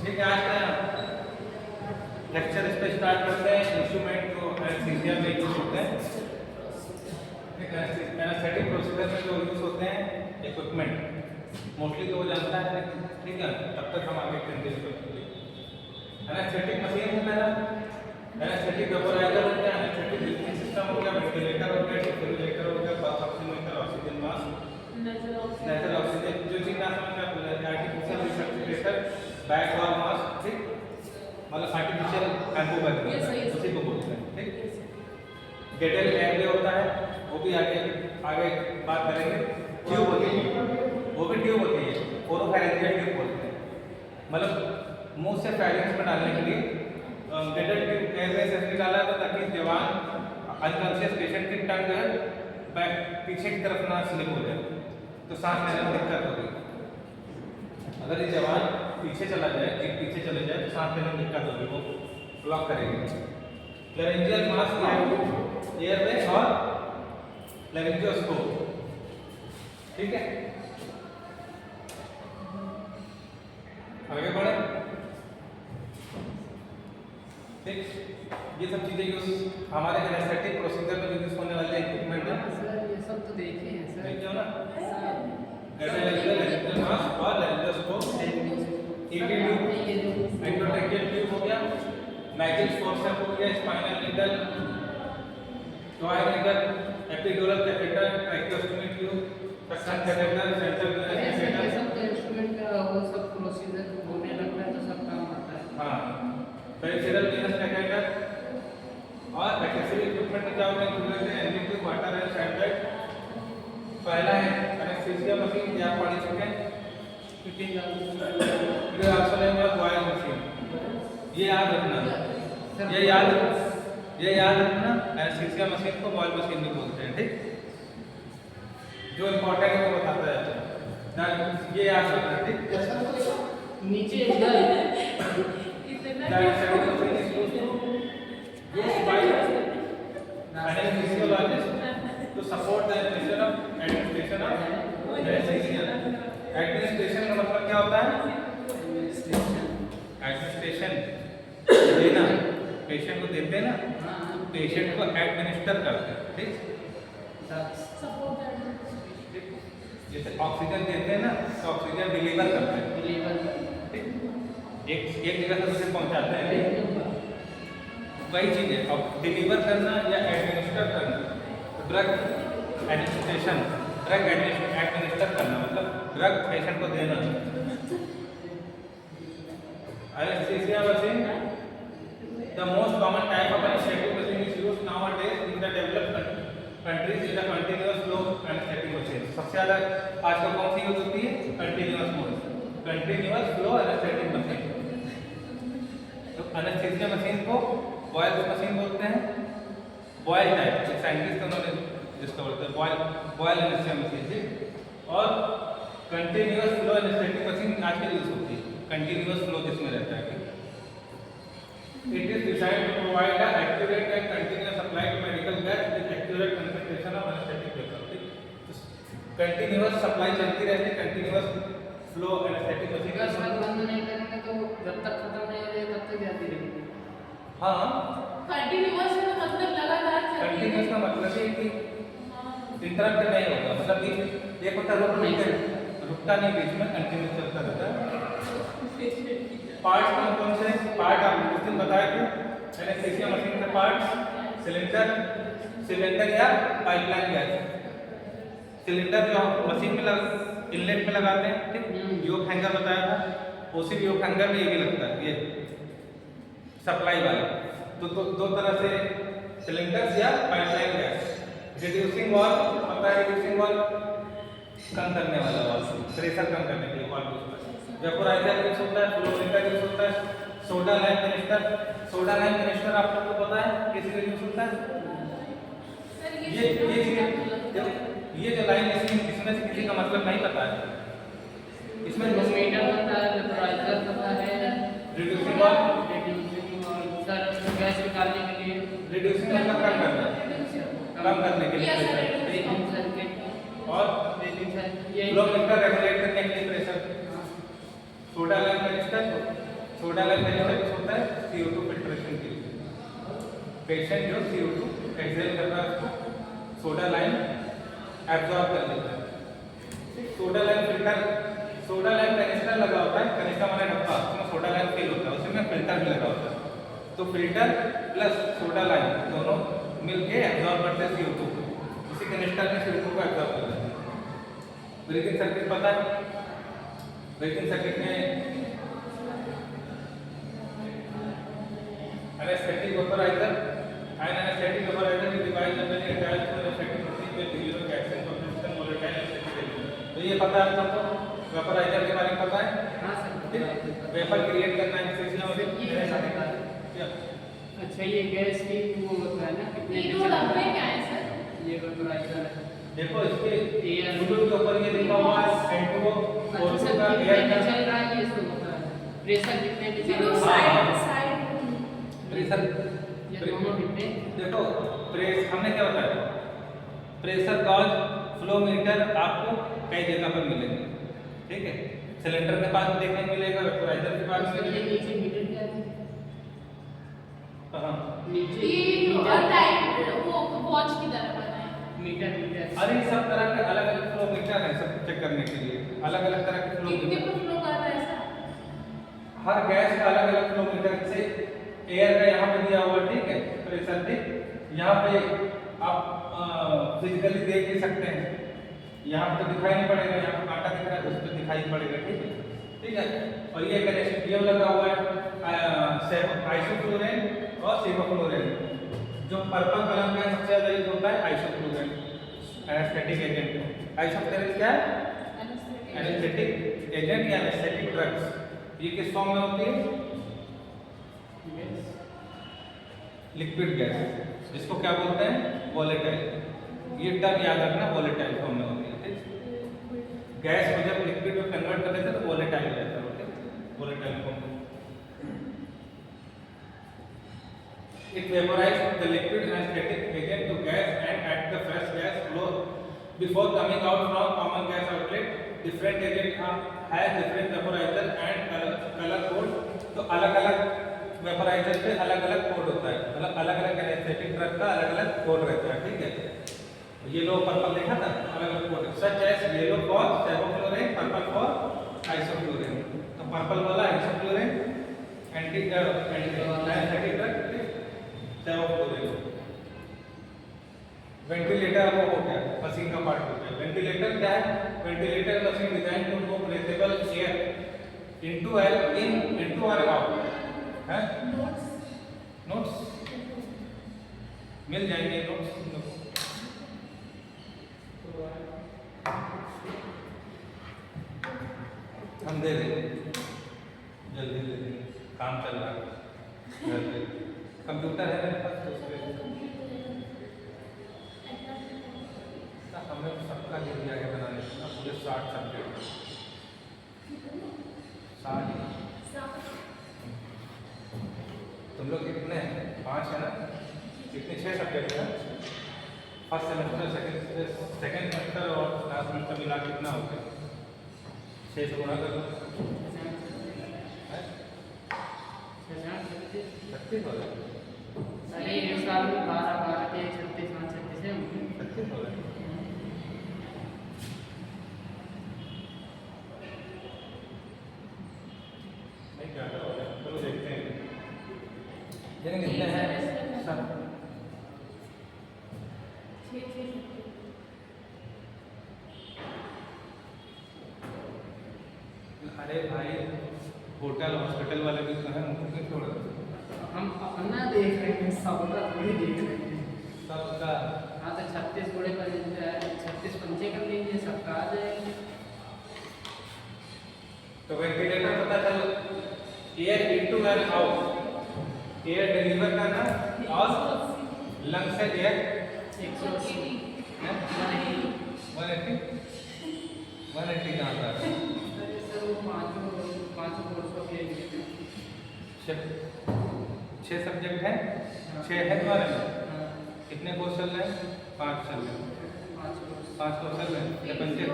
ठीक है, आज का लेक्चर इस पे स्टार्ट करते हैं। इंस्ट्रूमेंट जो एनेस्थीसिया में यूज होते हैं, एनेस्थेटिक प्रोसीजर में जो यूज होते हैं इक्विपमेंट मोस्टली तो वो जानता है, ठीक है। तब तक हम आगे कंटिन्यू करेंगे। एनेस्थेटिक मशीन है पहला, एनेस्थेटिक वेपोराइजर हो गया, एनेस्थेटिक ब्रीथिंग सिस्टम हो गया, वेंटिलेटर हो गया, डिफिब्रिलेटर हो गया, pulse oximeter, oxygen mask, natural oxygen, जो चीज ना समझ में आर्टिफिशियल रिसर्कुलेटर, बैक वॉल मास्क, ठीक, मतलब आर्टिफिशियल एम्बोबैग उसी को बोलते हैं, ठीक। गेटेड एयरवे होता है, वो भी आगे आगे बात करेंगे। ट्यूब होती है, वो भी ट्यूब होती है, ओरोफैरिंजियल ट्यूब बोलते हैं, मतलब मुंह से फैरिंक्स में डालने के लिए गेटेड ट्यूब एयरवे से निकाला था ताकि जवान अनकॉन्शियस पेशेंट की टंग जो है बैक पीछे की तरफ ना स्लिप हो जाए, तो सांस लेने में दिक्कत होगी। अगर ये जवान पीछे चला जाए, एक पीछे चले जाए तो सांस लेने में दिक्कत होगी, वो ब्लॉक करेगी। लैरिंजियल मास्क एयरवे और लैरिंजियोस्कोप, ठीक है। आगे बढ़े, ठीक। ये सब चीजें यूज हमारे एनेस्थेटिक प्रोसीजर में यूज होने वाले इक्विपमेंट है सर। ये सब तो देखे हैं सर, देखे हो ना। सर मास्क और लैरिंजियोस्कोप, ईटी ट्यूब, एंडोट्रेकियल ट्यूब हो गया, मैजिक फोर्सेप्स हो गया, spinal needle, Joy needle, epidural catheter, tracheostomy tube, suction catheter, central venous catheter, सब इंस्ट्रूमेंट का वो सब प्रोसीजर होने लगता है तो सब काम आता है। हाँ, पेरिफेरल वेनस कैथेटर और एक्सेसरी इक्विपमेंट क्या होते हैं, included NGT, water and sanitize. पहला है एनेस्थीसिया मशीन, ये आप पढ़ चुके हैं। फिर also name as Boyle machine, ये याद रखना, ये याद रखना। एनेस्थीसिया मशीन को बॉयल मशीन भी बोलते हैं, ठीक। जो इम्पोर्टेंट है वो बताता है, ये याद रखना, ठीक। नीचे इधर anesthesiologist to support the administration of anesthesia। Administration का मतलब क्या होता है? एडमिनिस्ट्रेशन देना, पेशेंट को देते हैं ना, पेशेंट को एडमिनिस्टर करते हैं, ठीक। जैसे ऑक्सीजन देते हैं ना, तो ऑक्सीजन डिलीवर करते हैं, ठीक। एक जगह से दूसरे पहुंचाते हैं, वही चीज है। अब डिलीवर करना या एडमिनिस्टर करना, ड्रग एडमिनिस्ट्रेशन, ड्रग एडमिनिस्टर करना मतलब ड्रग पेशेंट को देना। Anaesthesia machine, the most common type of anaesthetic machine is used nowadays in the developed countries is the continuous flow anaesthetic machine. सबसे ज्यादा आजकल कौन सी यूज होती है? Continuous flow anaesthetic machine. तो एनेस्थीसिया मशीन को बॉयल मशीन बोलते हैं, बॉयल टाइप, साइंटिस्ट उन्होंने डिस्कवर किया बॉयल एनेस्थीसिया मशीन, ठीक। और कंटीन्यूअस फ्लो एनेस्थेटिक मशीन आजकल यूज होती है, कंटीन्यूअस फ्लो जिसमें रहता है। It is designed to provide a accurate and continuous supply to medical gas with accurate concentration of anaesthetic vapour. Continuous supply चलती रहती है, कंटीन्यूअस फ्लो एनेस्थेटिक मशीन अगर सब बंद नहीं करेंगे तो जब तक खत्म नहीं हो जाए तब तक जाती रहेगी। हाँ, कंटीन्यूअस का मतलब लगातार चल रही है। कंटीन्यूअस का मतलब है कि इंटरप्ट नहीं होगा, मतलब बीच एक होता रुक नहीं कर, रुकता नहीं, बीच में कंटिन्यूअस चलता रहता है। पार्ट्स कौन से पार्ट आप उस दिन बताए थे एनेस्थीसिया मशीन के पार्ट्स? सिलेंडर या पाइपलाइन गैस। सिलेंडर जो मशीन में इनलेट में लगाते हैं, ठीक। योक हैंगर बताया था, उसी योक हैंगर में ये भी लगता है, ये सप्लाई वाला। तो दो तरह से सिलेंडर्स या पाइपलाइन गैस। रिड्यूसिंग वाल पता है, रिड्यूसिंग वाल कम करने वाला वाल, प्रेशर कम करने के लिए वाल यूज होता है। वेपोराइजर यूज होता है, फ्लो मीटर यूज होता है, सोडा लाइम कैनिस्टर आप लोगों को पता है किस लिए यूज होता है? ये जो लाइन इसमें से किसी का मतलब नहीं पता है, इसमें मीटर पता है, वेपोराइजर पता है, रिड्यूसिंग वाल सर गैस निकालने के लिए, रिड्यूसिंग मतलब कम करने के लिए और फ्लो मीटर रेगुलेट करने के लिए pressure. Soda lime canister soda lime canister होता है CO2 फिल्ट्रेशन के लिए। पेशेंट जो CO2 एक्सहेल कर रहा है उसको सोडा लाइम एब्जॉर्ब कर लेता है। सोडा लाइम कैनेस्टर लगा होता है, कैनेस्टर माने डब्बा, उसमें सोडा लाइम फिल होता है, उसमें फिल्टर भी लगा होता है। तो फिल्टर प्लस सोडा लाइम दोनों मिलके एब्जॉर्ब करते हैं CO2 को, इसी कैनेस्टर में CO2 को एब्जॉर्ब करते हैं। ब्रीथिंग सर्किट पता है, ब्रीथिंग सर्किट में anaesthetic vaporiser and anesthetic vaporizer is device generally attached to anesthetic machine with deliver gas and solution volatile anesthetic agent। तो ये पता है आपको, तो वेपोराइजर के बारे में पता है? हाँ सर, वेपर क्रिएट करना एनेस्थीसिया में ये अच्छा ये गैस की वो होता है ना कितने ये दो डब्बे क्या है सर? ये वेपोराइजर है। देखो इसके एयर यूट्यूब के ऊपर ये लिखा हुआ है N2O अच्छा का कितने एयर में का चल रहा है ये सब होता है, प्रेशर कितने में चल दोनों रहा है साइड प्रेशर। ये दोनों कितने देखो प्रेस हमने क्या बताया, प्रेशर गॉज फ्लो मीटर आपको कई जगह पर मिलेंगे, ठीक है। सिलेंडर के पास देखने को मिलेगा, वेपोराइजर के पास सर ये मिलेगा। नीचे मीटर क्या है? हाँ नीचे ये मीटर टाइप वो वॉच की तरह बना है। मीटर अरे सब तरह के अलग अलग फ्लो मीटर है, सब चेक करने के लिए अलग अलग तरह के फ्लो कितने मीटर। पर फ्लो कर रहा है सर? हर गैस का अलग अलग फ्लो मीटर से एयर का यहाँ पे दिया हुआ, ठीक है, प्रेशर ठीक यहाँ पे आप फिजिकली देख भी सकते हैं, यहाँ पे तो दिखाई नहीं पड़ेगा, यहाँ पे कांटा दिख रहा है उस पर दिखाई पड़ेगा, ठीक है। और ये कनेक्शन लगा हुआ है आइसोफ्लोरेन और सेवोफ्लोरेन। जो पर्पल कलर में सबसे ज्यादा यूज होता है आइसोफ्लोरेन एनेस्थेटिक एजेंट। आइसोफ्लोरेन क्या है? एनेस्थेटिक एजेंट या एनेस्थेटिक ड्रग्स। ये किस फॉर्म में होती है? लिक्विड गैस, जिसको क्या बोलते हैं? वोलेटाइल। ये टर्म याद रखना, वोलेटाइल फॉर्म में होती है, ठीक। गैस को जब लिक्विड में कन्वर्ट कर देते हैं तो वोलेटाइल हो जाता है, ठीक, वोलेटाइल फॉर्म में। It vaporizes the liquid anesthetic agent to gas and at the fresh gas flow before coming out from common gas outlet. Different agent has different vaporizer and color code। तो अलग अलग vaporiser पे अलग अलग code होता है, मतलब अलग अलग एनेस्थेटिक ड्रग का अलग अलग कोड रहता है, ठीक है। येलो पर्पल देखा था, अलग अलग code, such as yellow for sevoflurane, purple for isoflurane. तो पर्पल वाला isoflurane anti anaesthetic drug, sevoflurane. Ventilator वो हो गया, मशीन का पार्ट हो गया। वेंटिलेटर क्या है? Ventilator machine design to move breathable air into air in into और आउट है। नोट्स मिल जाएंगे, नोट्स हम दे देंगे, जल्दी दे देंगे, काम चल रहा है। कंप्यूटर है मेरे पास तो उसमें हमें सबका दे दिया गया बनाने का, पूरे 60 सब्जेक्ट 60। तुम लोग कितने हैं? 5 है ना? कितने? 6 सब्जेक्ट है। फर्स्ट सेमेस्टर सेकेंड सेमेस्टर और लास्ट सेमेस्टर मिला कितना हो गया? 6 से गुणा कर दो, 36 हो गया। अरे एक साल में 12 के 36 है 36 हो गया। नहीं क्या हो गया, चलो देखते हैं ये कितने हैं सब। अरे भाई होटल हॉस्पिटल वाले भी तो हैं, उनको क्यों छोड़ रहे? हम अपना देख रहे हैं, सबका थोड़ी देख रहे हैं। सबका हाँ तो 36 बड़े पर 36 पंचे कर लीजिए, सबका आ जाएगा। तो वेंटिलेटर पता चलो air into and out, air deliver करना और लंग से एयर 180 180 कहाँ था? सर वो पाँचों कोर्स को ले लीजिए। 6 सब्जेक्ट हैं, 6 है तुम्हारे में? कितने कोर्स चल रहे हैं? 5 चल रहे हैं। 5 कोर्स चल रहे हैं, 25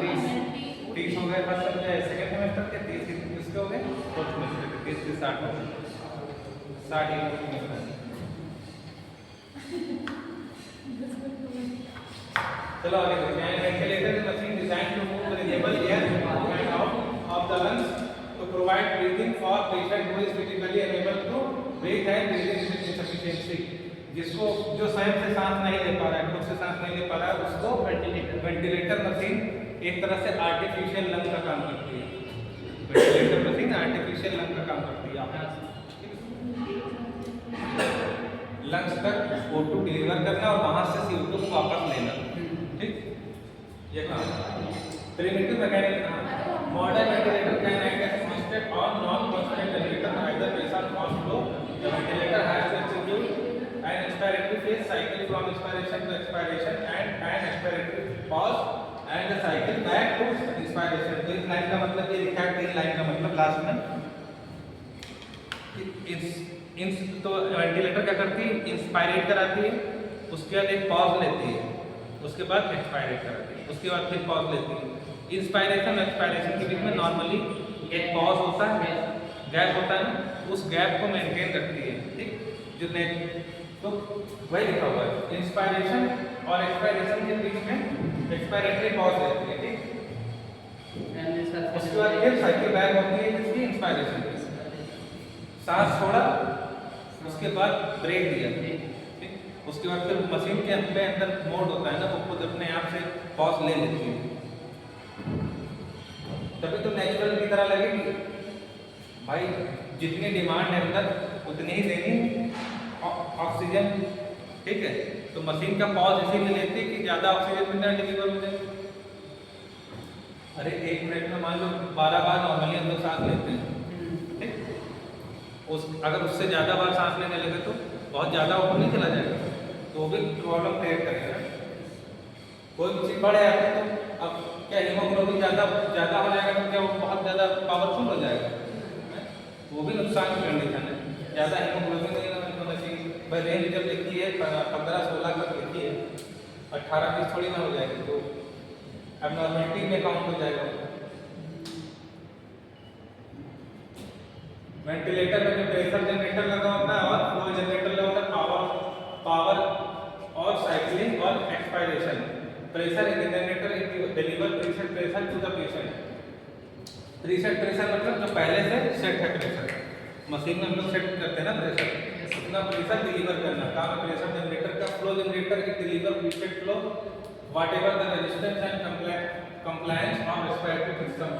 30 हो गए फर्स्ट सेकेंड सेमेस्टर के, 30 इसके हो गए फोर्थ सेमेस्टर के, 30 से 60 60 चलो आगे देखते हैं। Ventilator machine design to move renewable air and out of the lungs to provide breathing for patient who is critically unable to breathe and breathing with insufficiency. जिसको जो स्वयं से सांस नहीं ले पा रहा है, खुद से सांस नहीं ले पा रहा है, उसको वेंटिलेटर मशीन एक तरह से आर्टिफिशियल लंग का काम करती है। वेंटिलेटर मशीन आर्टिफिशियल लंग का काम करती है। लंग्स तक O2 डिलीवर करना और वहां से CO2 को वापस लेना, ठीक, ये काम। Primitive mechanism modern ventilator can act as constant और non constant generator either based on mass flow. The ventilator has to execute an inspiratory phase cycle from inspiration to expiration and an expiratory pause and the cycle back to inspiration. तो इस line का मतलब ये लिखा है, 3 line का मतलब last में तो वेंटिलेटर क्या करती है, इंस्पायरेट कराती है, उसके बाद एक पॉज लेती है, उसके बाद एक्सपायरेट कराती है, उसके बाद फिर पॉज लेती है। इंस्पायरेशन और एक्सपायरेशन के बीच में नॉर्मली एक पॉज होता है, गैप होता है ना, उस गैप को मेंटेन रखती है, ठीक। जो तो वही लिखा हुआ है, इंस्पायरेशन और एक्सपायरेशन के बीच में एक्सपायरेटरी पॉज लेती है, ठीक। उसके बाद फिर साइकिल बैक होती है जिसकी इंस्पायरेशन, सांस छोड़ा, उसके बाद ब्रेक दिया, ठीक। उसके बाद फिर मशीन के अंदर मोड होता है ना, वो खुद अपने आप से पॉज ले लेती है, तभी तो नेचुरल की तरह लगेगी। भाई जितनी डिमांड है अंदर उतनी ही देनी ऑक्सीजन, ठीक है। तो मशीन का पॉज इसीलिए लेती है कि ज़्यादा ऑक्सीजन अंदर डिलीवर हो जाए। अरे 1 मिनट में मान लो 12 बार नॉर्मली हम लोग सांस लेते हैं, अगर उससे ज़्यादा बार सांस लेने लगे तो बहुत ज़्यादा ऊपर नहीं चला जाएगा, तो वो भी प्रॉब्लम क्रिएट करेगा। कोई चीज़ बढ़ जाती है तो अब क्या हीमोग्लोबिन ज़्यादा हो जाएगा तो क्या वो बहुत ज़्यादा पावरफुल हो जाएगा, वो भी नुकसान की कंडीशन है। ज़्यादा हीमोग्लोबिन नहीं होना चाहिए। भाई रेंज जब लिखी है 15-16 तक लिखी है, 18-20 थोड़ी ना हो जाएगी, तो अब नॉर्मलिटी में काउंट हो जाएगा। वेंटिलेटर में जो प्रेशर जनरेटर लगा होता है और फ्लो जनरेटर लगा होता है, पावर और साइक्लिंग और expiration. Pressure in the generator deliver preset pressure to the patient. Preset pressure मतलब जो पहले से सेट है प्रेशर, मशीन में हम लोग सेट करते हैं ना प्रेशर, उतना प्रेशर डिलीवर करना काम है प्रेशर जनरेटर का। फ्लो जनरेटर की deliver preset flow whatever the resistance and compliance of respiratory system.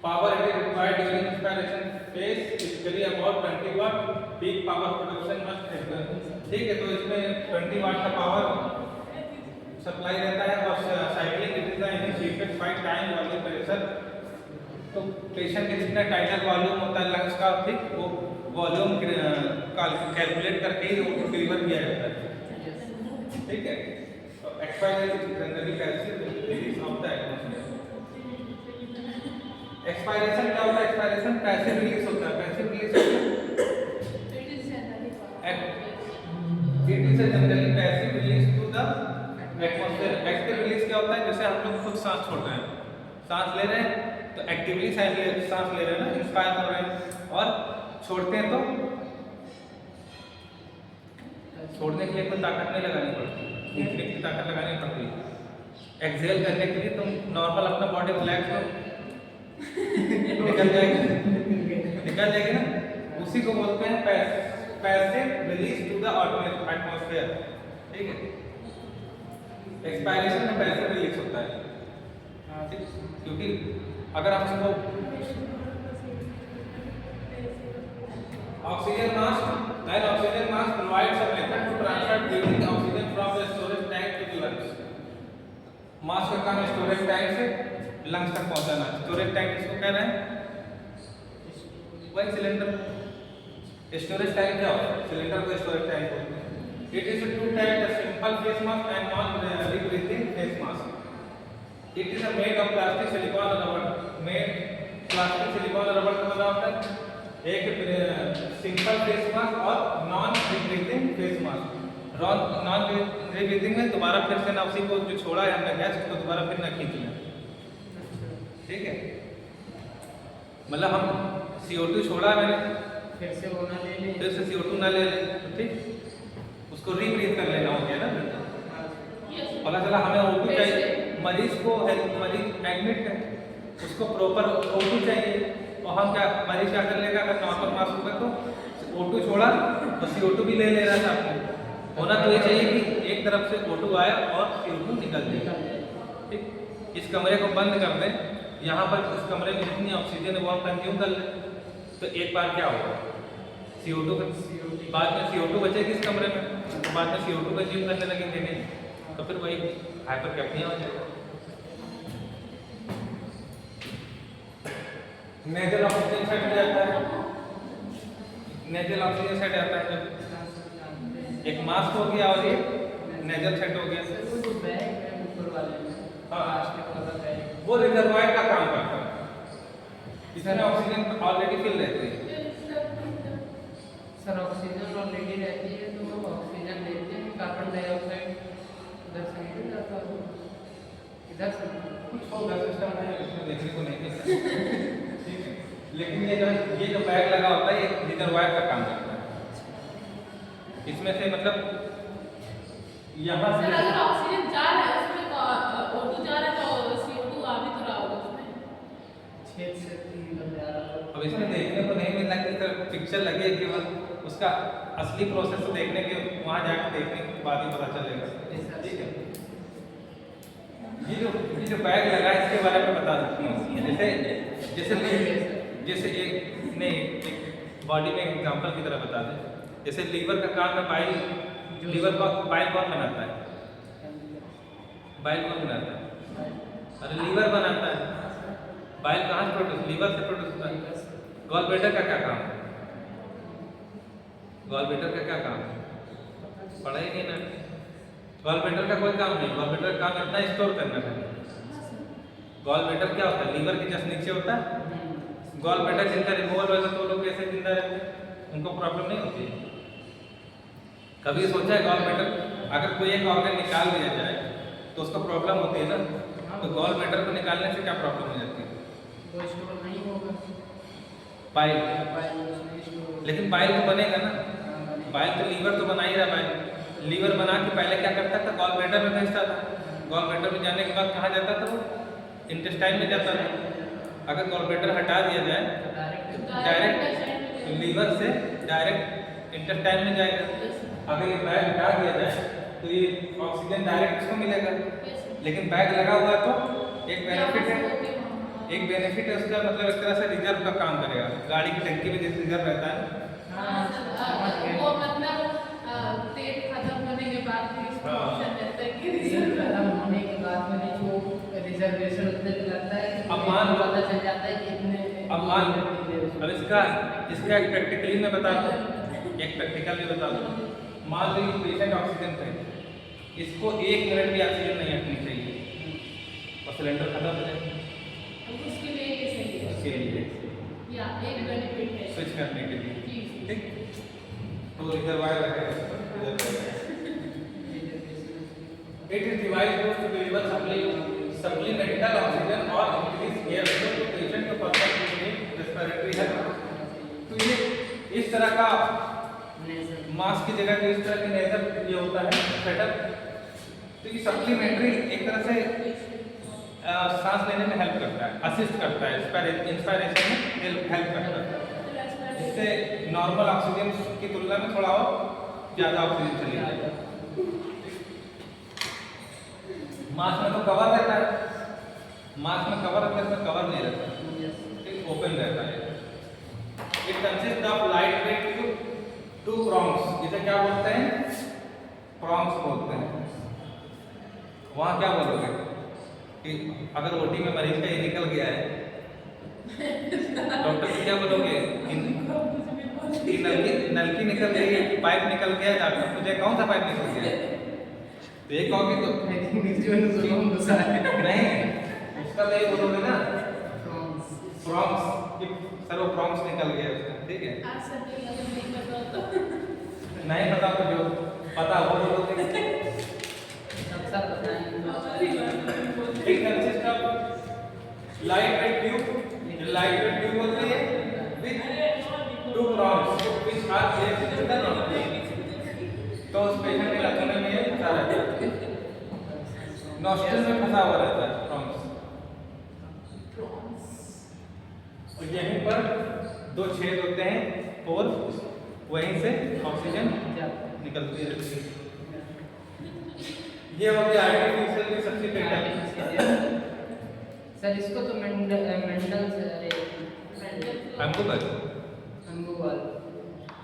Power it is required during inspiration phase typically about 20 watt. Peak power production must happen, ठीक है। तो इसमें 20 वाट का पावर सप्लाई रहता है और cycling it is the initiated 5 time volume pressure. तो patient के जितना टाइटल वॉल्यूम होता है लंग्स का, ठीक, वो वॉल्यूम कैलकुलेट करके ही वो डिलीवर किया जाता है, ठीक है। तो एक्सपायरेशन जनरली कैसे release of the atmosphere. Expiration क्या होता है, एक्सपायरेशन पैसिव रिलीज होता है, पैसिव रिलीज होता है, it is generally passive release to the atmosphere. Active release क्या होता है, जैसे हम लोग खुद सांस छोड़ रहे हैं, सांस ले रहे हैं तो एक्टिवली सांस ले रहे हैं ना, इंस्पायर कर रहे हैं, और छोड़ते हैं तो छोड़ने के लिए कोई ताकत नहीं लगानी पड़ती, खींचने की ताकत लगानी पड़ती है। एक्सहेल करने के लिए तुम नॉर्मल अपना बॉडी रिलैक्स करो, निकल जाएगी ना, उसी को बोलते हैं passive release to the atmosphere, ठीक है। एक्सपायरेशन में पैसिव रिलीज होता है, ठीक, क्योंकि अगर आप इसको oxygen mask provides a method to transfer breathing oxygen from the storage tank to the lungs. Mask का काम है स्टोरेज टैंक से लंग्स तक पहुंचाना। स्टोरेज टैंक किसको कह रहे हैं, वही सिलेंडर। स्टोरेज टैंक क्या होता है, सिलेंडर को स्टोरेज टैंक बोलते हैं। It is two type the simple face mask and non rebreathing face mask. It is made of plastic silicone और रबर। मेड प्लास्टिक सिलिकॉन और रबर का बना होता है। एक सिंपल फेस मास्क और non rebreathing face mask. Non rebreathing में दोबारा फिर से ना उसी को जो छोड़ा है हमने गैस उसको दोबारा फिर ना खींच लें, ठीक है। मतलब हम CO2 छोड़ा मैंने, फिर से वो ना ले ले। फिर से CO2 ना ले लें तो ठीक, उसको रीब्रीथ कर लेना हो गया ना। यस पता चला हमें O2 फिर चाहिए, से। मरीज को मरीज एडमिट है, उसको प्रॉपर O2 चाहिए, और हम क्या मरीज क्या कर लेगा, अगर नॉर्मल मास होगा तो O2 छोड़ा तो CO2 भी ले ले रहा था आपने। होना तो ये चाहिए कि एक तरफ से O2 आया और CO2 निकल जाए। ठीक, इस कमरे को बंद कर दें, यहाँ पर इस कमरे में जितनी ऑक्सीजन है वो हम कंज्यूम कर लें, तो एक बार क्या होगा, CO2 बाद में CO2 बचेगी इस कमरे में, तो बाद में CO2 कंज्यूम करने लगेंगे नहीं, तो फिर वही हाइपरकैप्निया हो जाएगा। नेजल ऑक्सीजन सेट हो जाता है, नेजल ऑक्सीजन सेट आता है जब एक मास्क हो गया और एक नेजल सेट हो गया। सर वो जो बैग है ऊपर वाले में, हाँ। प्लास्टिक वाला बैग, वो रिजर्वायर का काम करता है, इसमें ऑक्सीजन ऑलरेडी फिल रहती है। सर ऑक्सीजन ऑलरेडी रहती है तो वो ऑक्सीजन लेते हैं, कार्बन डाइऑक्साइड इधर से निकल जाता है, इधर से कुछ होगा सिस्टम है, इसमें देखने को नहीं मिलता। ठीक है, लेकिन ये जो बैग लगा होता है ये रिजर्वायर का काम करता है। इसमें से मतलब यहाँ सर से अगर ऑक्सीजन जा रहा है उसमें तो O2 जा रहा है तो CO2 आ भी तो रहा होगा उसमें। छेद से निकल जा रहा है। अब इसमें देखने को नहीं मिलता कि सर पिक्चर लगी है केवल, उसका असली प्रोसेस तो देखने के वहाँ जाकर देखने के बाद ही पता चलेगा। ठीक है, ये जो बैग लगा है इसके बारे में बता सकती हूँ। जैसे एक नहीं एक बॉडी में एग्जांपल की तरह बता दें, जैसे लीवर का काम है बाइल, लीवर का बाइल कौन बनाता है, बाइल कौन बनाता है, अरे लीवर बनाता है। बाइल कहाँ से प्रोड्यूस, लीवर से प्रोड्यूस होता है। गॉल ब्लैडर का क्या काम है, गॉल ब्लैडर का क्या काम है, पढ़ा ही नहीं ना। गॉल ब्लैडर का कोई काम नहीं, गॉल ब्लैडर का काम इतना स्टोर करना है। गॉल ब्लैडर क्या होता है, लीवर के जस्ट नीचे होता है। गॉल ब्लैडर जिनका रिमूवल होगा तो वो लोग कैसे जिंदा रहते हैं, उनको प्रॉब्लम नहीं होती है। कभी सोचा है गॉल ब्लैडर अगर कोई एक ऑर्गन निकाल दिया जाए तो उसको प्रॉब्लम होती है ना, तो गॉल ब्लैडर को निकालने से क्या प्रॉब्लम हो जाती है, वो स्टोर नहीं होगा, बाइल, बाइल उसमें स्टोर होगा। लेकिन बाइल तो बनेगा ना, हाँ, बाइल तो लीवर तो बना ही रहा। बाइल लीवर बना के पहले क्या करता था, गॉल ब्लैडर में भेजता था। गॉल ब्लैडर में जाने के बाद कहाँ जाता था, वो इंटेस्टाइन में जाता था। अगर गॉल ब्लैडर हटा दिया जाए तो डायरेक्ट लीवर से डायरेक्ट इंटेस्टाइन में जाएगा। अगर ये बैग हटा दिया जाए तो ये ऑक्सीजन डायरेक्ट इसको मिलेगा, लेकिन बैग लगा हुआ तो एक बेनिफिट है, एक बेनिफिट है उसका, मतलब इस तरह से रिजर्व का काम करेगा। गाड़ी की टंकी में जैसे रिजर्व रहता है, हाँ सर वो मतलब तेल खत्म होने के बाद भी इसका हाँ। ऑप्शन रहता है कि तेल रिजर्व खत्म होने के बाद में जो रिजर्वेशन उतने पे लगता है कि अब मान लो- पता चल जाता है कि इतने अब मान लो, अब इसका एक प्रैक्टिकली मैं बता दूं, एक प्रैक्टिकल भी बता दूं। मान लो ये पेशेंट ऑक्सीजन पे है, इसको 1 मिनट भी ऑक्सीजन नहीं हटनी चाहिए और सिलेंडर खत्म हो जाए, उसके लिए ये सही है उसके लिए या एक बेनिफिट है स्विच करने के लिए। जी ठीक, तो रिजर्वायर रखेगा। It is device used to deliver supplemental oxygen or increase air flow to patient to perform respiratory health। तो ये इस तरह का मास्क की जगह पे इस तरह की नेजल ये होता है सेटअप। तो ये सप्लीमेंट्री एक तरह से सांस लेने में हेल्प करता है, असिस्ट करता है, इंस्पायरेशन में हेल्प करता है। इससे नॉर्मल ऑक्सीजन की तुलना में थोड़ा और ज़्यादा ऑक्सीजन चली जाएगी। मास्क में तो कवर रहता है, मास्क में कवर रहता है, इसमें कवर नहीं रहता, ओपन रहता है। It consist of light weight tube, 2 prongs, इसे क्या बोलते हैं, प्रॉन्ग्स बोलते हैं। वहाँ क्या बोलोगे कि अगर ओटी में मरीज का ये निकल गया है, डॉक्टर से क्या बोलोगे कि नलकी निकल गई है, पाइप निकल गया है, डॉक्टर तुझे कौन सा पाइप निकल गया है, तो ये कहोगे तो नहीं, उसका तो ये बोलोगे ना प्रॉन्ग्स, कि सर वो प्रॉन्ग्स निकल गया उसका। ठीक है, आज सर नहीं पता तो नहीं पता तो जो पता वो बोलोगे। It consists of light weight tube, light weight tube होते हैं नॉस्ट्रल में फंसा हुआ रहता है प्रॉन्स, और यहीं पर 2 छेद होते हैं और वहीं से ऑक्सीजन निकलती रहती है। ये हो गया आर्टिफिशियल रिसब्स्टिटेटर। सर इसको तो मेंडल से एम्बुबल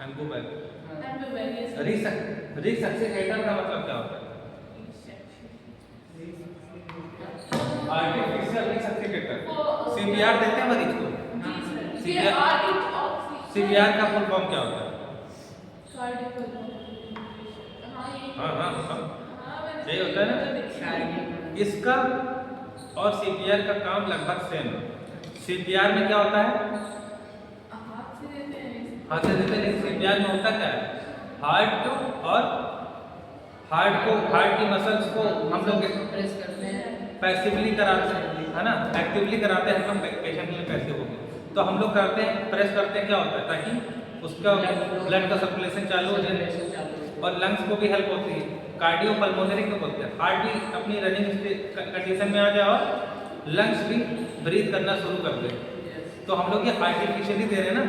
अंगुवाल रिसब्स्टिटेटर का मतलब क्या होता है? आर्टिफिशियल रिसब्स्टिटेटर। सीपीआर देते हैं मरीज को, सीपीआर का फुल फॉर्म क्या होता है? हाँ, यही होता है ना। इसका और सीपीआर का काम लगभग सेम है। सीपीआर में क्या होता है? हाथ से देते हैं। सीपीआर में होता क्या है? हार्ट की मसल्स को हम लोग प्रेस करते हैं, पैसिवली कराते हैं, है ना, एक्टिवली कराते हैं। हम लोग पेशेंट के लिए पैसिव हो गए तो हम लोग करते हैं, प्रेस करते हैं। क्या होता है? ताकि उसका ब्लड का सर्कुलेशन चालू हो जाए और लंग्स को भी हेल्प होती है। कार्डियो पल्मोनरी को बोलते हैं। हार्ट भी अपनी रनिंग कंडीशन में आ जाए और लंग्स भी ब्रीथ करना शुरू कर दे। तो हम लोग ये आर्टिफिशियली दे रहे हैं ना,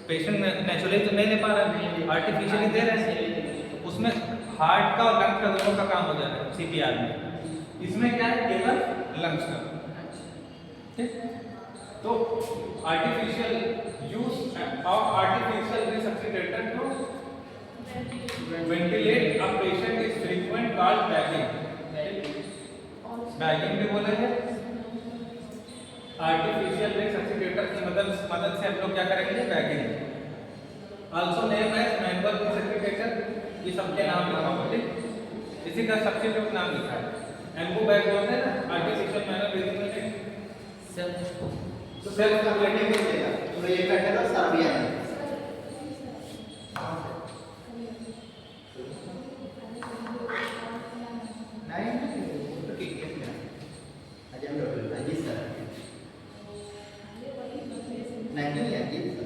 पेशेंट नेचुरली तो नहीं ले पा रहा है, आर्टिफिशियली दे रहे हैं। उसमें हार्ट का और लंग्स का दोनों का काम हो जा रहा है सीपीआर में। इसमें क्या है? केवल लंग्स का। ठीक, तो artificial use of artificial resuscitator to ventilate a patient is frequent called bagging. Bagging भी बोले हैं। आर्टिफिशियल रिसब्स्टिटेटर की मदद से हम लोग क्या करेंगे? Bagging. Also name as manual resuscitator. ये सबके नाम लिखा हुआ है, इसी का सब्स्टिट्यूट नाम लिखा है। एम्बू बैग बोलते हैं ना, आर्टिफिशियल मैनुअल रिसब्स्टिटेटर। तो सेल्फ कंप्लीटिंग हो जाएगा। तो ये कटेगा सर्बिया में। नहीं तो ठीक है। अजय डॉक्टर जी सर नहीं है जी सर,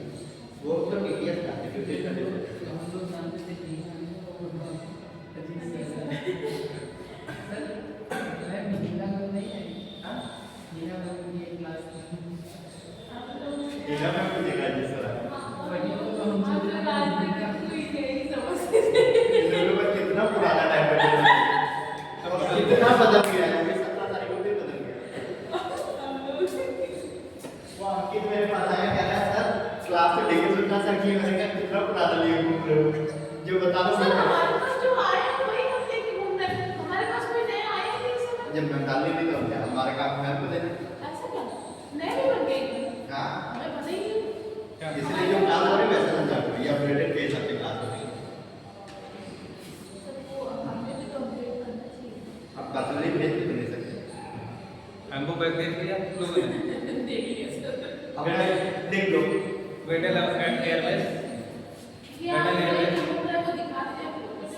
वो तो टीटीएस का एटीट्यूड कर देते हैं। हम लोग जानते थे कि मैं मीना को नहीं है। हाँ, मीना को ये क्लास इधर में कुछ देखा जी सर। वही तो हम सब लोगों का कितना पुराना टाइम है, कितना बदल गया है। 17 तारीख को भी बदल गया। वो अंकित मेरे पास आया, कह रहा है सर क्लास में लेके सुनना सर कि मैंने कहा कितना पुराना लिए घूम रहे हो, जो बता दो सर। जब मैं डाल ली थी तो क्या हमारे काम में हेल्प देना। हाँ, इसलिए जो क्लास हो रही वैसे समझा करो, ये अपडेटेड के हिसाब से क्लास हो रही है। आप पर्सनली भेज भी नहीं सकते। एम्बू बैग देख लिया लोगों ने? अब देख लो वेटल एंड एयरवेज।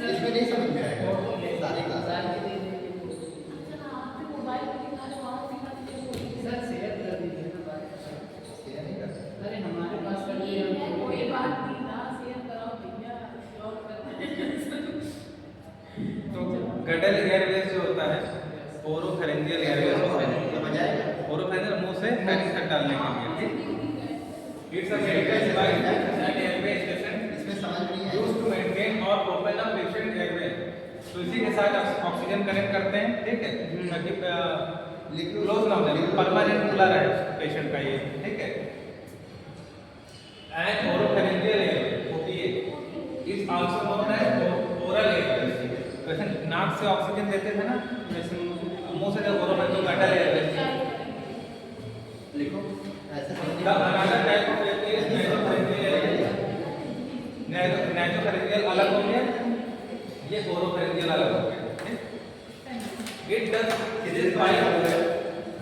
इसमें नहीं समझ में आएगा सारी क्लास। सर शेयर कर दीजिए ना बात। शेयर नहीं कर सकते। अरे हमारे पास कर दिए तो गडल एयरवेज जो होता है, ओरोफेरेंजियल एयरवेज होता है। समझ आएगा। ओरोफेरेंजियल मुंह से फैरिंक्स तक डालने के लिए। ठीक, it's a medical device and airway station इसमें समझ नहीं आएगा। यूज्ड टू मेंटेन और ओपन अ पेशेंट एयरवे। तो इसी के साथ ऑक्सीजन कनेक्ट करते हैं। ठीक है, ताकि क्लोज ना हो जाए, परमानेंट खुला रहे पेशेंट का ये। ठीक है, and oropharyngeal airway OPA is also known as oral airway. वैसे नाक से ऑक्सीजन देते थे ना, वैसे मुंह से जब ओरोफेरेंजियल गडल एयरवे। लिखो ऐसे समझ The another type of airway is nasopharyngeal airway. Nasopharyngeal अलग हो गया, ये oropharyngeal अलग हो गया। It does this by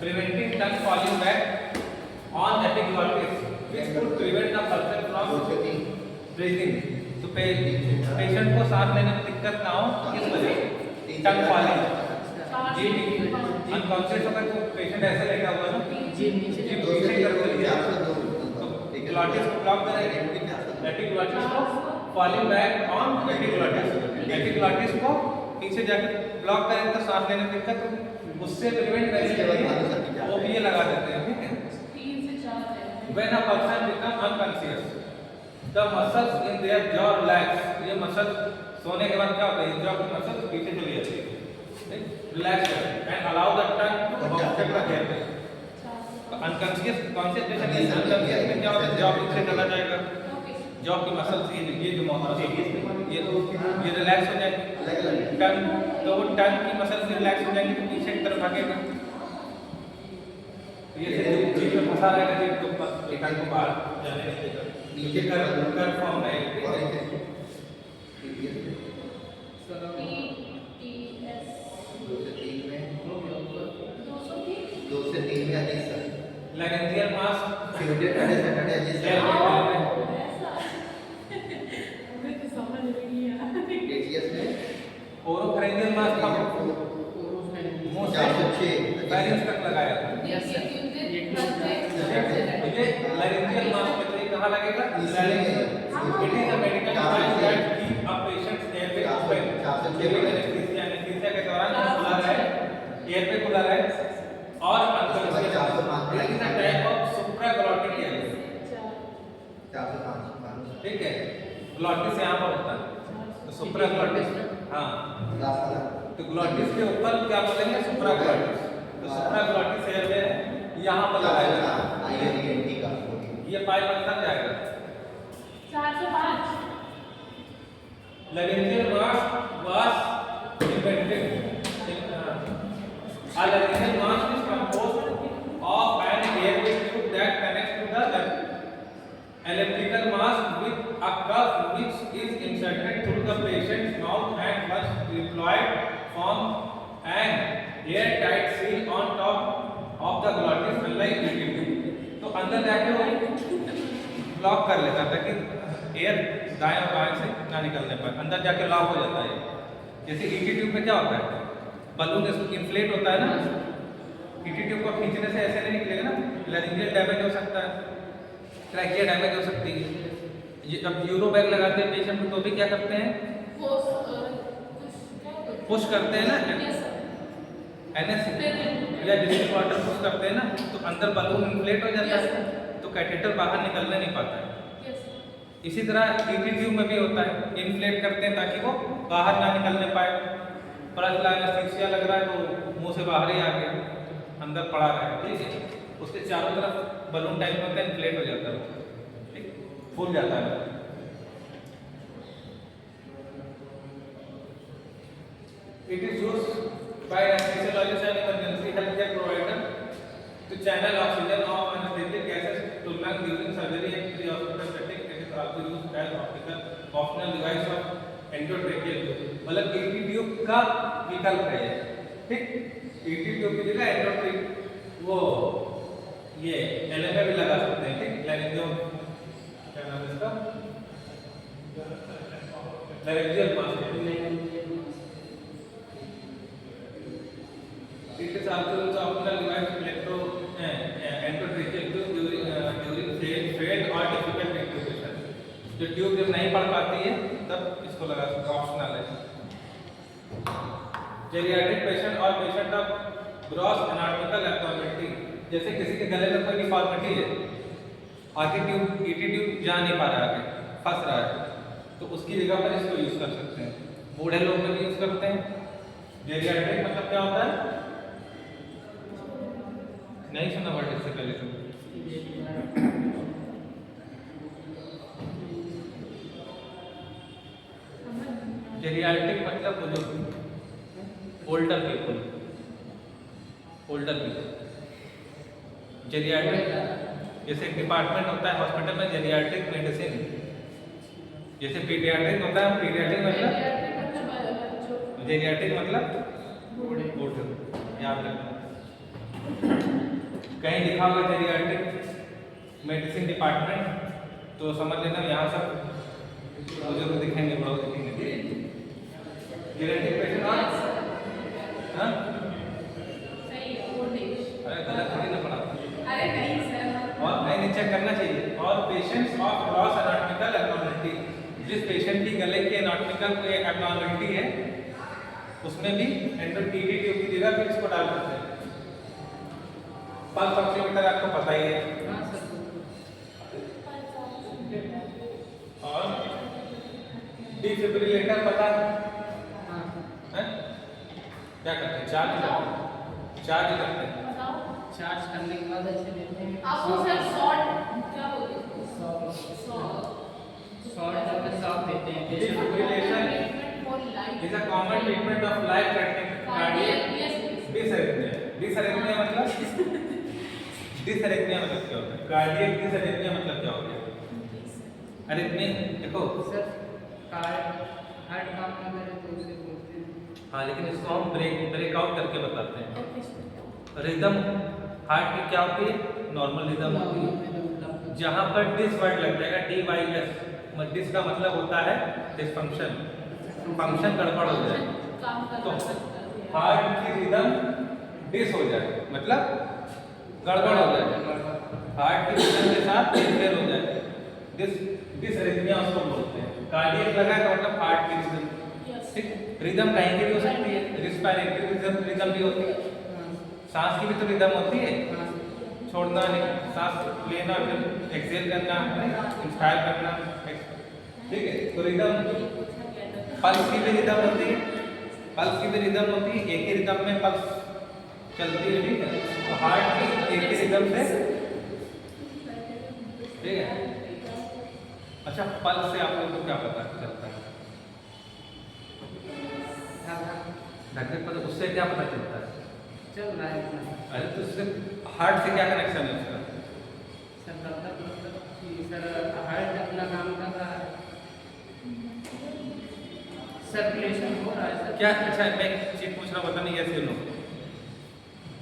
preventing tongue falling back on epiglottis, which could prevent the person from breathing. तो पेशेंट को सांस लेने में दिक्कत ना हो, किस वजह से? टंग फॉलिंग। जी अनकॉन्शियस होकर तो पेशेंट ऐसे लेटा हुआ ना, जी नीचे जी पीछे कर दिया तो ग्लॉटिस को ब्लॉक करेंगे, एपिग्लॉटिस को falling back on epiglottis, epiglottis को पीछे जाकर ब्लॉक करेंगे तो सांस लेने में दिक्कत होगी, उससे प्रिवेंट करने के लिए वो भी ये लगा देते हैं, ठीक है। 3 से 4 है। When a person become unconscious, the muscles in their jaw relax. ये मसल सोने के बाद क्या होता है, jaw की मसल पीछे चली जाती है, relax and allow the tongue to object the air. Unconscious concentration is unconscious में क्या होता है, jaw पीछे चला जाएगा, jaw की मसल्स ये जो मसल ये रिलैक्स हो जाएगी, टंग तो वो टंग की मसल रिलैक्स हो जाएंगी तो पीछे की तरफ भागेगा, ये जीभ में फंसा रहेगा, जीभ को टंग को बाहर जाने नहीं देगा, नीचे कर फॉर्म है। सर अब TTS 2 से 3 में 203 2 से 3 में अजीज सर लैरेंजियल मास ट्यूसडे सैटरडे अजीज सर ऐसा मुझे तो समझ नहीं आया। एटीएस में ओरोफैरिंजियल मास का मुंह से 406 पैरिंग्स तक लगाया था। यस सर ये ये लैरेंजियल मास में तो ये कहाँ लगेगा, it is a medical device that keep a patient's airway open during anaesthesia के दौरान खुला रहे, एयरवे खुला रहे और unconscious it is a type of supraglottic airway, 405 ठीक है। ग्लॉटिस यहाँ पर होता है तो सुप्राग्लॉटिस, हाँ तो ग्लॉटिस के ऊपर क्या बोलेंगे, सुप्राग्लॉटिस, तो सुप्राग्लॉटिस एयरवे यहाँ पर लगाया जाता है, आईएनटी का ये पाइप अंदर जाएगा। 405 Laryngeal mass was invented. A laryngeal mass is composed of an airway tube that connects to the elliptical mass with a cuff which is inserted through the patient's mouth and once deployed form an airtight seal on top of the glottis unlike tube. तो अंदर जाके वो block कर लेता ताकि air दाएं और बाएं से ना निकलने पर अंदर जाके लॉक हो जाता है। जैसे ईटी ट्यूब में क्या होता है, बलून इन्फ्लेट होता है ना, ईटी ट्यूब को खींचने से ऐसे नहीं निकलेगा ना, लैरिंजियल डैमेज हो सकता है, ट्रैकिया डैमेज हो सकती है। ये जब यूरो बैग लगाते हैं पेशेंट को तो भी क्या करते हैं, पुश करते हैं ना, एनएस या डिस्टिल वाटर पुश करते हैं ना, तो अंदर बलून इन्फ्लेट हो जाता है तो कैथेटर बाहर निकलने नहीं पाता है। इसी तरह ईटी ट्यूब में भी होता है, इन्फ्लेट करते हैं ताकि वो बाहर ना निकलने पाए, प्लस एनेस्थीसिया लग रहा है तो मुंह से बाहर ही आ गया, अंदर पड़ा रहा है, ठीक है। उसके चारों तरफ बलून टाइप में होता है, इन्फ्लेट हो जाता है, ठीक, फूल जाता है। It is used by anaesthesiologist and emergency health care provider to channel oxygen of anesthetic gases to lung during surgery and pre-hospital setting. It is also used as optional device of endotracheal tube. मतलब ET tube का विकल्प है ये, ठीक। ET tube की जगह एंडोट्रेक वो ये LMA भी लगा सकते हैं, ठीक। लैरिंजियल क्या नाम है इसका, laryngeal mass. It is also used optional device endotracheal tube during failed or difficult intubation. जो ट्यूब जब नहीं पढ़ पाती है तब इसको लगा सकते, ऑप्शनल है। जेरियाट्रिक पेशेंट और patient of gross anatomical abnormality, जैसे किसी के गले में कोई डिफॉर्मिटी है, आगे ट्यूब ईटी ट्यूब जा नहीं पा रहा है, आगे फंस रहा है, तो उसकी जगह पर इसको यूज कर सकते हैं। बूढ़े लोग में भी यूज करते हैं। जेरियाट्रिक मतलब क्या होता है, नहीं सुना वर्ड इससे पहले तो। जेरियाट्रिक मतलब बुजुर्ग, older people, older people. Geriatric जैसे एक डिपार्टमेंट होता है हॉस्पिटल में, जेरियाट्रिक मेडिसिन, जैसे पीडियाट्रिक होता है, पीडियाट्रिक मतलब जेरियाट्रिक मतलब बूढ़े, याद रखना। कहीं लिखा होगा जेरियाट्रिक मेडिसिन डिपार्टमेंट तो समझ लेना यहाँ सब बुजुर्ग दिखेंगे, बड़ों दिखेंगे। जेरियाट्रिक पेशेंट और हाँ सही है, ओल्ड एज। अरे गलत थोड़ी ना पढ़ा, अरे नहीं सर, और नहीं चेक करना चाहिए। और patients of gross anatomical abnormality, जिस पेशेंट की गले की एनाटॉमिकल एब्नॉर्मलिटी है उसमें भी एंडोटीडी ट्यूब की जगह फिर इसको डाल सकते हैं। पल्स ऑक्सीमीटर आपको पता ही है। हाँ सर। और डिफिब्रिलेटर पता है? हाँ हैं? क्या करते हैं? चार्ज करते हैं। बताओ चार्ज करने के बाद ऐसे देते हैं। आपको सर शॉर्ट क्या बोलते हैं? शॉर्ट में साफ देते हैं। Defibrillation is a common treatment of life threatening cardiac dysarrhythmia। dysarrhythmia मतलब डिसअरिथमिया मतलब क्या होता है? कार्डियक डिसअरिथमिया मतलब क्या होता है? अरिथमिया देखो सर हार्ट काम ना करे तो उसे बोलते हैं। हाँ, लेकिन इसको हम ब्रेकआउट करके बताते हैं। रिदम हार्ट की क्या होती है? नॉर्मल रिदम होती है। जहाँ पर डिस वर्ड लग जाएगा, DYS, डिस का मतलब होता है डिसफंक्शन, फंक्शन गड़बड़ हो जाए। तो हार्ट की रिदम डिस हो जाए मतलब गड़बड़ हो जाए, हार्ट की रिदम के साथ इंटरफेयर हो जाए, डिसअरिथमिया उसको बोलते हैं। कार्डियक लगा का मतलब हार्ट की रिदम। ठीक, रिदम कहीं की भी हो सकती है, रिस्पिरेटरी रिदम भी होती है, सांस की भी तो रिदम होती है, छोड़ना नहीं, सांस लेना फिर एक्सहेल करना, इंस्पायर करना, ठीक है। तो रिदम, पल्स की भी रिदम होती है, पल्स की भी रिदम होती है, एक ही रिदम में पल्स चलती है, ठीक है। तो हार्ट की एक ही रिदम से, ठीक है। अच्छा, पल्स से आप लोग को क्या पता चलता है? धड़कन पता, उससे क्या पता चलता है? चल रहा है। अरे तो उससे हार्ट से क्या कनेक्शन है उसका? सर मतलब कि सर हार्ट अपना काम कर रहा है, सर्कुलेशन हो रहा है सर। क्या? अच्छा, मैं एक चीज पूछ रहा हूँ, पता नहीं कैसे लो।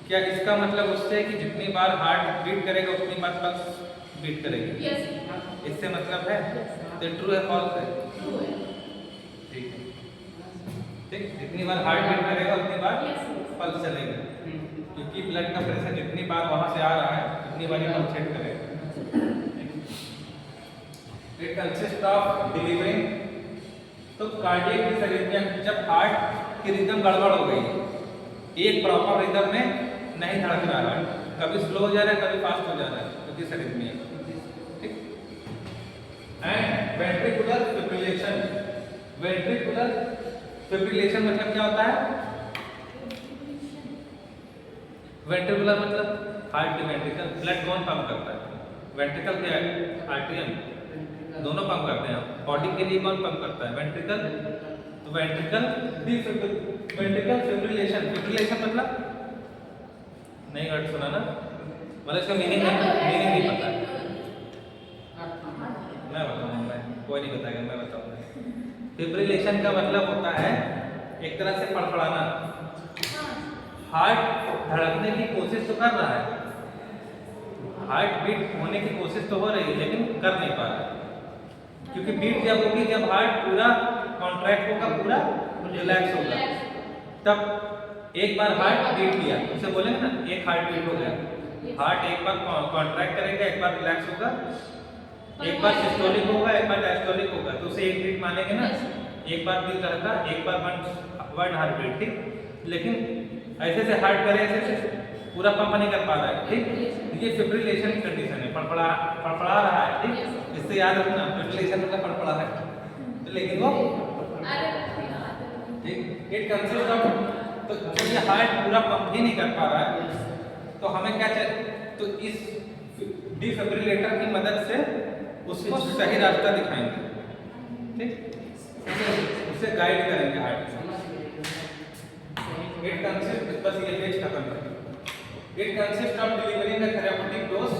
क्या इसका मतलब उससे कि जितनी बार हार्ट बीट करेगा उतनी बार पल्स बीट करेगी? इससे मतलब है? तो ट्रू है फॉल्स है? ठीक है, ठीक, जितनी बार हार्ट बीट करेगा उतनी बार पल्स चलेगा, क्योंकि ब्लड का प्रेशर जितनी बार वहां से आ रहा है उतनी बार ये पल्स सेट करेगा। इट कंसिस्ट ऑफ डिलीवरिंग, तो कार्डियक डिसअरिथमिया जब हार्ट की रिदम गड़बड़ हो गई, एक प्रॉपर रिदम में नहीं धड़क रहा है, कभी स्लो हो जा रहा है कभी फास्ट हो जा रहा है, तो डिसअरिथमिया। ठीक, and ventricular fibrillation, ventricular fibrillation मतलब क्या होता है? वेंट्रिकुलर मतलब हार्ट के वेंट्रिकल, ब्लड कौन पंप करता है? वेंट्रिकल के आर्टरियम, दोनों पंप करते हैं। बॉडी के लिए कौन पंप करता है? वेंट्रिकल। तो वेंट्रिकल फिब्रिलेशन, फिब्रिलेशन मतलब नहीं वर्ड सुना ना, मतलब इसका मीनिंग नहीं पता। मैं बताऊंगा, कोई नहीं बताएगा, मैं बताऊंगा। फिब्रिलेशन का मतलब होता है एक तरह से फड़फड़ाना, हार्ट धड़कने की कोशिश तो कर रहा है, हार्ट बीट होने की कोशिश तो हो रही है लेकिन कर नहीं पा रहा, क्योंकि बीट जब होगी जब हार्ट पूरा कॉन्ट्रैक्ट होगा, पूरा रिलैक्स होगा, तब एक बार हार्ट बीट किया, उसे बोलेंगे ना एक हार्ट बीट हो गया। हार्ट एक बार कॉन्ट्रैक्ट करेगा, एक बार रिलैक्स होगा, एक बार सिस्टोलिक होगा, एक बार डायस्टोलिक होगा, तो उसे एक बीट मानेंगे ना। एक बार दिल धड़का, एक बार वन हार्ट बीट, ठीक। लेकिन ऐसे से हार्ट करे, ऐसे से पूरा पंप नहीं कर पा रहा है, ठीक। ये फिब्रिलेशन की कंडीशन है, फड़फड़ा रहा है, ठीक। इससे याद रखना, फिब्रिलेशन मतलब फड़फड़ा है, तो लेकिन वो ठीक। इट कंसिस्ट ऑफ, तो जब ये हार्ट पूरा पंप ही नहीं कर पा रहा है तो हमें क्या चाहिए? तो इस डिफिब्रिलेटर की मदद से उसको सही रास्ता दिखाएंगे, ठीक, उसे गाइड करेंगे हार्ट को। इट कंसिस्ट, बस ये पेज खत्म करें। It consist of delivering a therapeutic dose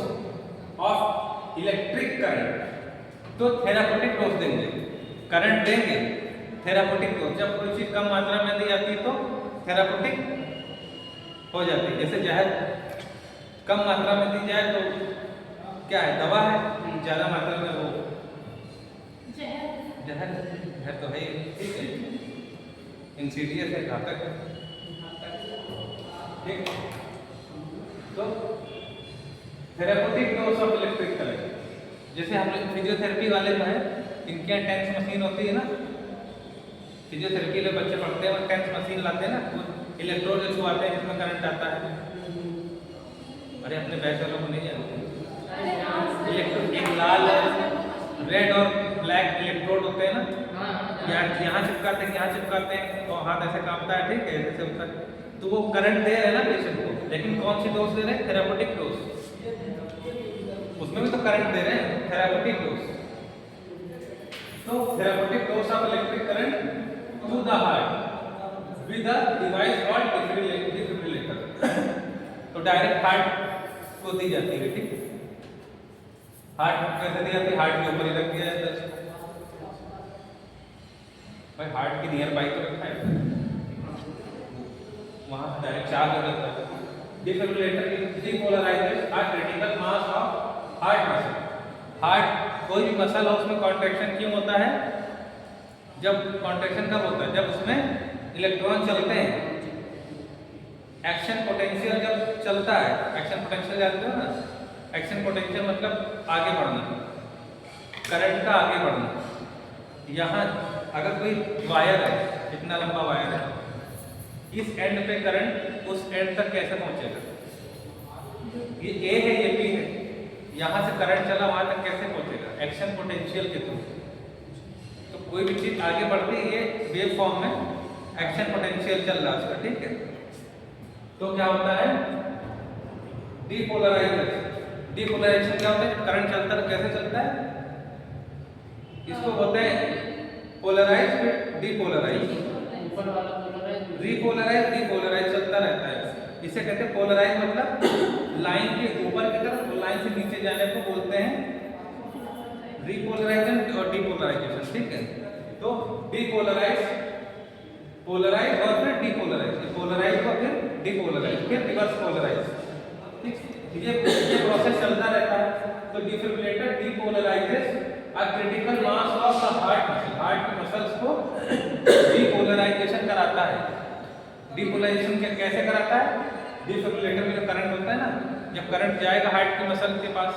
of electric current, तो थेराप्यूटिक डोज देंगे, करंट देंगे, थेराप्यूटिक डोज। जब कोई चीज कम मात्रा में दी जाती है तो थेराप्यूटिक हो जाती है। जैसे जहर कम मात्रा में दी जाए तो क्या है? दवा है, ज्यादा मात्रा में वो जहर तो है, ठीक है, इंसीडियस है, घातक है, ठीक। तो therapeutic dose of electric current, जैसे हम लोग फिजियोथेरेपी वाले में है, इनके यहाँ टेंस मशीन होती है ना, फिजियोथेरेपी के बच्चे पढ़ते हैं, टेंस मशीन लाते हैं ना, वो इलेक्ट्रोड जो छुआते हैं जिसमें करंट आता है। अरे अपने बैच वालों को नहीं जानते, अरे हाँ सर। इलेक्ट्रोड एक लाल रेड और ब्लैक इलेक्ट्रोड होते हैं ना, यहाँ चिपकाते हैं, यहाँ चिपकाते हैं, तो हाथ ऐसे कांपता है, ठीक है, ऐसे होता है, तो वो करंट दे रहे हैं ना पेशेंट को, लेकिन कौन सी डोज दे रहे हैं? थेरापेटिक डोज, उसमें भी तो करंट दे रहे हैं, थेरापेटिक डोज। तो therapeutic dose of electric current to the heart with a device called defibrillator. तो डायरेक्ट हार्ट को दी जाती है, ठीक है। हार्ट कैसे दी जाती है? हार्ट के ऊपर ही रख दिया जाता है भाई, हार्ट की नियर बाई तो रखा है, वहां से डायरेक्ट चार्ज हो जाता है। Defibrillator is depolarises a critical mass of heart muscle. Heart कोई भी मसल हो उसमें कॉन्ट्रैक्शन क्यों होता है? जब कॉन्ट्रैक्शन कब होता है? जब उसमें इलेक्ट्रॉन चलते हैं, एक्शन पोटेंशियल जब चलता है, एक्शन पोटेंशियल जानते हो ना, एक्शन पोटेंशियल मतलब आगे बढ़ना, करंट का आगे बढ़ना। यहाँ अगर कोई वायर है, इतना लंबा वायर है, इस एंड पे करंट उस एंड तक कैसे पहुंचेगा? ये ए है, ये बी है, यहाँ से करंट चला वहां तक कैसे पहुंचेगा? एक्शन पोटेंशियल के थ्रू। तो कोई भी चीज आगे बढ़ती है, ये वेव फॉर्म में एक्शन पोटेंशियल चल रहा है उसका, ठीक है। तो क्या होता है? डीपोलराइजेशन। डीपोलराइजेशन क्या होता है? करंट चलता है, कैसे चलता है? इसको बोलते हैं पोलराइज, फिर डीपोलराइज, ऊपर वाला पोलराइज, रीपोलराइज, डीपोलराइज चलता रहता है। इसे कहते हैं पोलराइज, मतलब लाइन के ऊपर की तरफ, लाइन से नीचे जाने को बोलते हैं रीपोलराइजेशन और डीपोलराइजेशन, ठीक है। तो डीपोलराइज, पोलराइज और फिर डीपोलराइज, पोलराइज और फिर डीपोलराइज, फिर रिवर्स पोलराइज, ठीक। ये प्रोसेस चलता रहता है। तो defibrillator depolarises a critical mass of the heart muscle, heart की मसल्स को डीपोलराइजेशन कराता है। डीपोलराइजेशन कैसे कराता है? डिफिब्रिलेटर में जो करंट होता है ना, जब करंट जाएगा हार्ट की मसल के पास,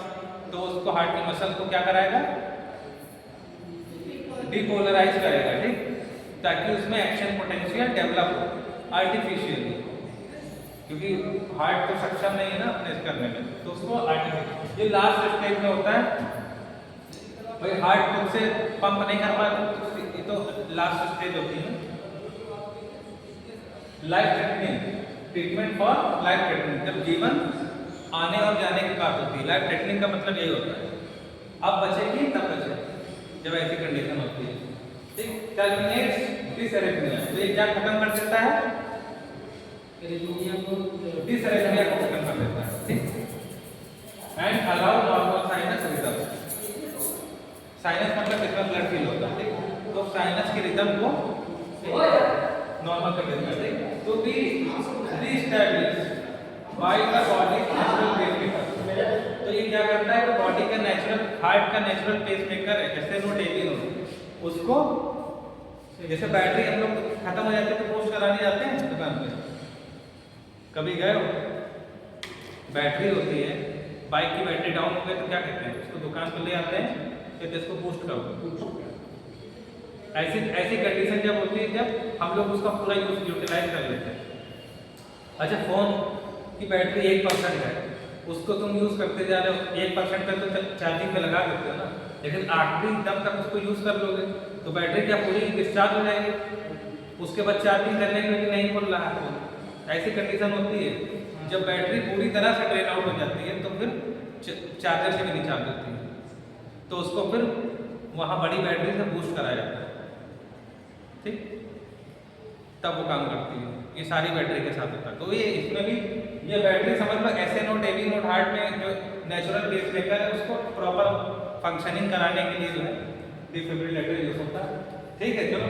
तो उसको हार्ट की मसल को क्या कराएगा? डीपोलराइज करेगा, ठीक, ताकि उसमें एक्शन पोटेंशियल डेवलप हो आर्टिफिशियली, क्योंकि हार्ट तो सक्षम नहीं है ना अपने करने में, तो उसको आर्टिफिशियल, ये लास्ट स्टेज में होता है भाई। हार्ट खुद से पंप नहीं कर पाता, तो ये तो लास्ट स्टेज होती है। Life threatening treatment for life threatening, जब जीवन आने और जाने की बात होती है। लाइफ थ्रेटनिंग का मतलब यही होता है, अब बचेगी तब बचे, जब ऐसी कंडीशन होती है, ठीक। टर्मिनेट्स डिसएरिथमिया, तो ये क्या खत्म कर देता है? डिसएरिथमिया को खत्म कर देता है, ठीक। And allow normal sinus rhythm, sinus मतलब कितना ब्लड फ्लो होता है, ठीक। तो साइनस की रिदम को नॉर्मल कर देता है, ठीक। To be reestablish by the body natural pacemaker. तो ये क्या करता है? तो बॉडी का नेचुरल, हार्ट का नेचुरल पेसमेकर है, जैसे नो डेली नो, उसको जैसे बैटरी हम लोग खत्म हो जाती है तो पोस्ट कराने जाते हैं दुकान पे, कभी गए हो? बैटरी होती है, बाइक की बैटरी डाउन हो गई तो क्या कहते हैं? उसको दुकान पे ले आते हैं, फिर इसको बूस्ट करो। ऐसी कंडीशन जब होती है, जब हम लोग उसका पूरा यूटिलाइज कर लेते हैं। अच्छा, फोन की बैटरी 1% है, उसको तुम यूज करते जा रहे हो, 1% पे तो चार्जिंग पे लगा देते हो ना, लेकिन आखिरी दम तक उसको यूज कर लोगे तो बैटरी क्या पूरी डिस्चार्ज हो जाएगी, उसके बाद चार्जिंग करने के लिए नहीं खुल रहा है। ऐसी कंडीशन होती है, जब बैटरी पूरी तरह से ड्रेन आउट हो जाती है तो फिर चार्जर से भी नहीं चार्ज होती है, तो उसको फिर वहाँ बड़ी बैटरी से बूस्ट कराया जाता है, ठीक, तब वो काम करती है। ये सारी बैटरी के साथ होता है। तो ये इसमें भी ये बैटरी समझ लो, ऐसे नोट एवी नोट हार्ट में जो नेचुरल पेसमेकर है उसको प्रॉपर फंक्शनिंग कराने के लिए जो है डिफिब्रिलेटर यूज होता है, ठीक है। चलो